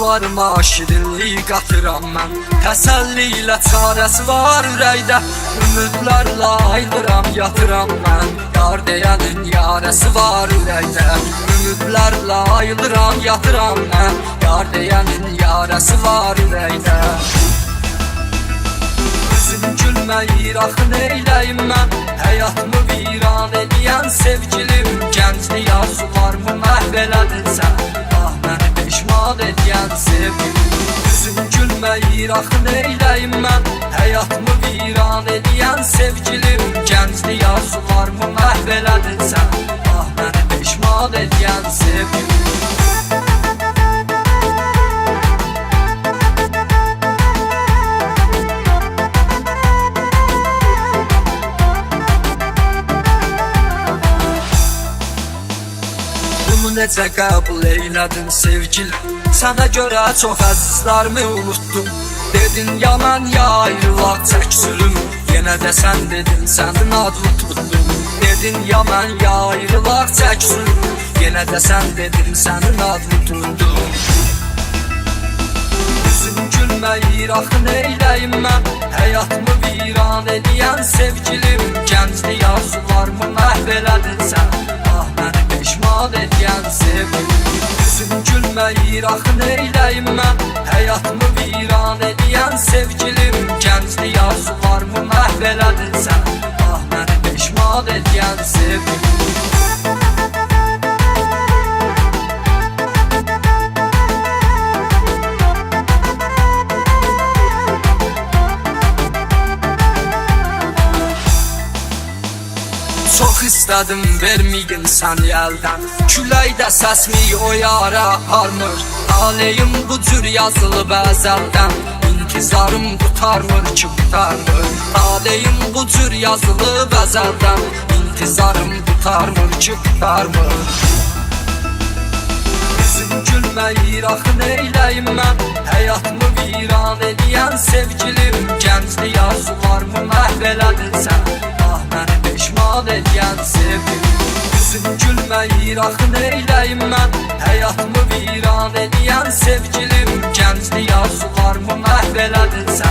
sularıma şirinlik qatıram mən. Təsəlli ilə çarəsi var ürəkdə, ümidlərlə ayılıram yatıram mən. Yar deyənin yarəsi var ürəkdə, ümidlərlə ayılıram yatıram mən. Yar deyənin yarəsi var ürəkdə. Üzüm gülməyir axı neyləyim mən, həyatımı viran edən sevgilim. Gənclik arzularımı məhv elədin sən, ah məni peşman edən sevgilim. Üzüm gülməyir axı neyləyim mən, həyatımı viran edən sevgilim. Gənclik arzularımı məhv elədin sən, ah məni peşman edən sevgilim. Necə qəbul eylədin sevgilim, sənə görə çox əzizlərimi unutdum. Dedin ya mən ya ayrılaq çəksilüm, yenə də sən dedin sənin adını tutdum. Dedin ya mən ya ayrılaq çəksilüm, yenə də sən dedin sənin adını tutdum. Üzüm gülməyir axı neyləyim mən, həyatımı viran edən sevgilim. Gənclik arzularımı məhv elədin sən, ah məni peşman edən sevgilim. Üzüm gülməyir axı neyləyim mən, həyatımı viran edən sevgilim. Gənclik arzularımı məhv elədin sən, ah məni peşman edən sevgilim. Çox istədim verməyin sən əldən, küləkdə səsimi o yara aparmır. Taleyim bu cür yazılıb əzəldən, intizarım qutarmır ki qutarmır. Taleyim bu cür yazılıb əzəldən, intizarım qutarmır ki qutarmır. Üzüm gülməyir axı neyləyim mən, həyatımı viran edən sevgilim. Gənclik arzularımı məhv elədin sən, ah məni peşman edən sevgilim. Üzüm gülməyir axı neyləyim mən, həyatımı viran edən sevgilim. Gənclik arzularımı məhv elədin sən,